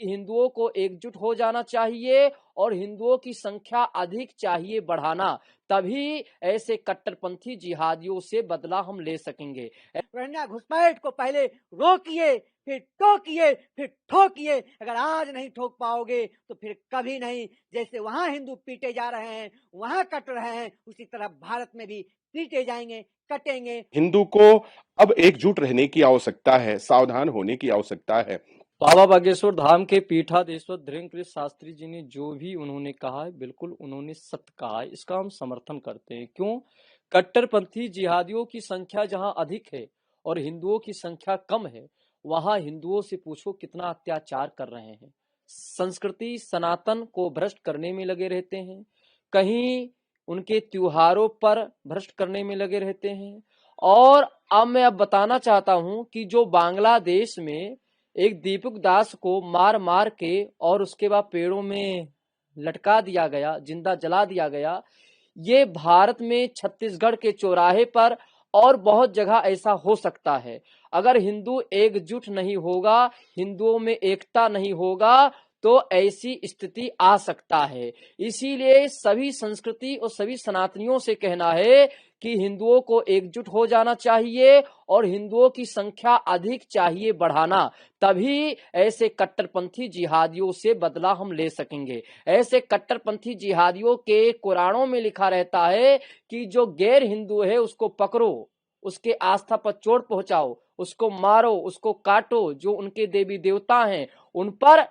हिंदुओं को एकजुट हो जाना चाहिए और हिंदुओं की संख्या अधिक चाहिए बढ़ाना, तभी ऐसे कट्टरपंथी जिहादियों से बदला हम ले सकेंगे। रोहिंग्या घुसपैठ को पहले रोकिए, फिर टोकिए, फिर ठोकिए। अगर आज नहीं ठोक पाओगे तो फिर कभी नहीं। जैसे वहां हिंदू पीटे जा रहे हैं, वहां कट रहे हैं, उसी तरह भारत में भी पीटे जाएंगे, कटेंगे। हिंदू को अब एकजुट रहने की आवश्यकता है, सावधान होने की आवश्यकता है। बाबा बागेश्वर धाम के पीठाधीश्वर धीरेन्द्रकृष्ण शास्त्री जी ने जो भी उन्होंने कहा है, बिल्कुल उन्होंने सत्य कहा है। इसका हम समर्थन करते हैं। क्यों? कट्टरपंथी जिहादियों की संख्या जहां अधिक है और हिंदुओं की संख्या कम है, वहां हिंदुओं से पूछो कितना अत्याचार कर रहे हैं। संस्कृति सनातन को भ्रष्ट करने में लगे रहते हैं, कहीं उनके त्योहारों पर भ्रष्ट करने में लगे रहते हैं। और अब मैं बताना चाहता हूं कि जो बांग्लादेश में एक दीपक दास को मार मार के और उसके बाद पेड़ों में लटका दिया गया, जिंदा जला दिया गया, ये भारत में छत्तीसगढ़ के चौराहे पर और बहुत जगह ऐसा हो सकता है। अगर हिंदू एकजुट नहीं होगा, हिंदुओं में एकता नहीं होगा, तो ऐसी स्थिति आ सकता है। इसीलिए सभी संस्कृति और सभी सनातनियों से कहना है कि हिंदुओं को एकजुट हो जाना चाहिए और हिंदुओं की संख्या अधिक चाहिए बढ़ाना, तभी ऐसे कट्टरपंथी जिहादियों से बदला हम ले सकेंगे। ऐसे कट्टरपंथी जिहादियों के कुरानों में लिखा रहता है कि जो गैर हिंदू है उसको पकड़ो, उसके आस्था पर चोट पहुंचाओ, उसको मारो, उसको काटो, जो उनके देवी देवता हैं उन पर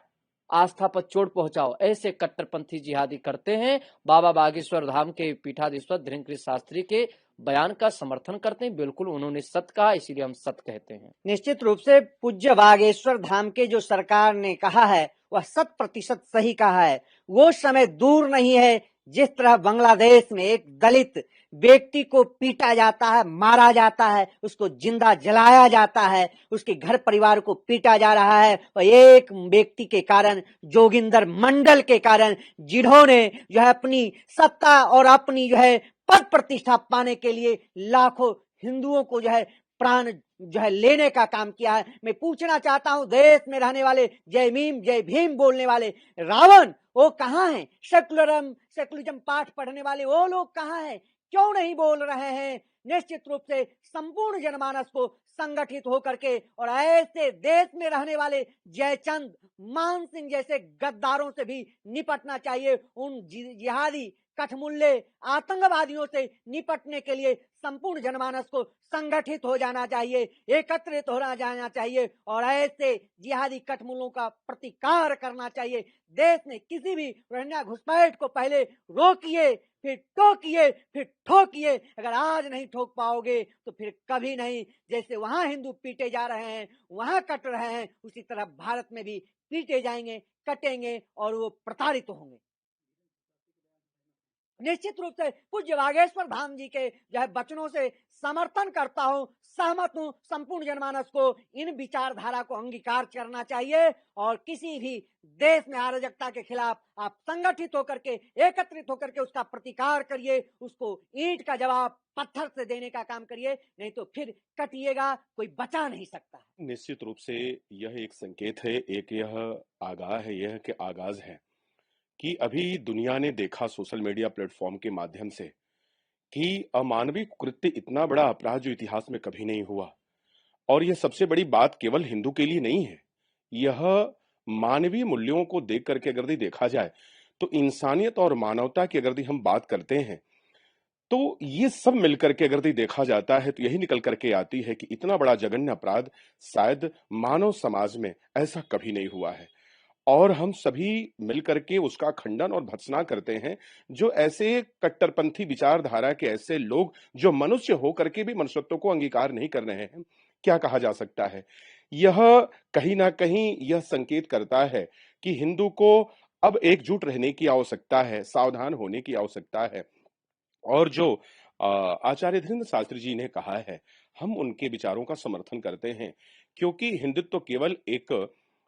आस्था पर चोट पहुंचाओ। ऐसे कट्टरपंथी जिहादी करते हैं। बाबा बागेश्वर धाम के पीठाधीश्वर धीरेन्द्रकृष्ण शास्त्री के बयान का समर्थन करते हैं। बिल्कुल उन्होंने सत्य कहा, इसीलिए हम सत्य कहते हैं। निश्चित रूप से पूज्य बागेश्वर धाम के जो सरकार ने कहा है वह 100% सही कहा है। वो समय दूर नहीं है जिस तरह बांग्लादेश में एक दलित व्यक्ति को पीटा जाता है, मारा जाता है, उसको जिंदा जलाया जाता है, उसके घर परिवार को पीटा जा रहा है, और एक व्यक्ति के कारण, जोगिंदर मंडल के कारण, जिन्होंने जो है अपनी सत्ता और अपनी जो है पद प्रतिष्ठा पाने के लिए लाखों हिंदुओं को जो है प्राण जो है लेने का काम किया है। मैं पूछना चाहता हूं, देश में रहने वाले जय भीम बोलने वाले रावण वो कहाँ हैं? सेकुलरिज्म पाठ पढ़ने वाले वो लोग कहाँ हैं? क्यों नहीं बोल रहे हैं? निश्चित रूप से संपूर्ण जनमानस को संगठित होकर के और ऐसे देश में रहने वाले जयचंद मान सिंह जैसे गद्दारों से भी निपटना चाहिए। उन जिहादी कठमुल्ले आतंकवादियों से निपटने के लिए संपूर्ण जनमानस को संगठित हो जाना चाहिए, एकत्रित हो जाना चाहिए और ऐसे जिहादी कठमुल्लों का प्रतिकार करना चाहिए। देश में किसी भी रोहिंग्या घुसपैठ को पहले रोकिए, फिर टोकिए, फिर ठोकिए। अगर आज नहीं ठोक पाओगे तो फिर कभी नहीं। जैसे वहां हिंदू पीटे जा रहे हैं, वहां कट रहे हैं, उसी तरह भारत में भी पीटे जाएंगे, कटेंगे और वो प्रताड़ित होंगे। निश्चित रूप से पूज्य बागेश्वर धाम जी के जो है वचनों से समर्थन करता हूं, सहमत हूं। संपूर्ण जनमानस को इन विचारधारा को अंगीकार करना चाहिए और किसी भी देश में अराजकता के खिलाफ आप संगठित होकर के, एकत्रित होकर के उसका प्रतिकार करिए, उसको ईंट का जवाब पत्थर से देने का काम करिए, नहीं तो फिर कटिएगा, कोई बचा नहीं सकता। निश्चित रूप से यह एक संकेत है, एक यह आगाह है, यह कि आगाज है कि अभी दुनिया ने देखा सोशल मीडिया प्लेटफॉर्म के माध्यम से कि अमानवीय कृत्य, इतना बड़ा अपराध जो इतिहास में कभी नहीं हुआ। और यह सबसे बड़ी बात केवल हिंदू के लिए नहीं है, यह मानवीय मूल्यों को देख करके अगर देखा जाए तो इंसानियत और मानवता की अगर हम बात करते हैं तो ये सब मिलकर के अगर देखा जाता है तो यही निकल करके आती है कि इतना बड़ा जघन्य अपराध शायद मानव समाज में ऐसा कभी नहीं हुआ है। और हम सभी मिलकर के उसका खंडन और भर्त्सना करते हैं, जो ऐसे कट्टरपंथी विचारधारा के ऐसे लोग जो मनुष्य होकर के भी मनुष्यत्व को अंगीकार नहीं कर रहे हैं। क्या कहा जा सकता है, यह कहीं ना कहीं यह संकेत करता है कि हिंदू को अब एकजुट रहने की आवश्यकता है, सावधान होने की आवश्यकता है। और जो आचार्य धीरेन्द्र शास्त्री जी ने कहा है, हम उनके विचारों का समर्थन करते हैं, क्योंकि हिंदुत्व केवल एक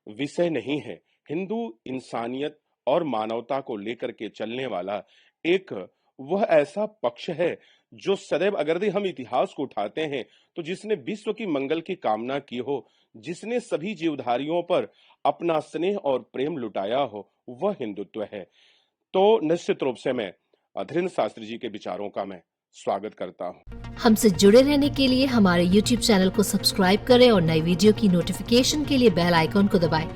विषय नहीं है। हिंदू इंसानियत और मानवता को लेकर के चलने वाला एक वह ऐसा पक्ष है जो सदैव अगर हम इतिहास को उठाते हैं तो जिसने विश्व की मंगल की कामना की हो, जिसने सभी जीवधारियों पर अपना स्नेह और प्रेम लुटाया हो, वह हिंदुत्व है। तो निश्चित रूप से मैं धीरेन्द्र शास्त्री जी के विचारों का मैं स्वागत करता हूँ। हमसे जुड़े रहने के लिए हमारे YouTube चैनल को सब्सक्राइब करें और नई वीडियो की नोटिफिकेशन के लिए बेल आइकॉन को दबाएं।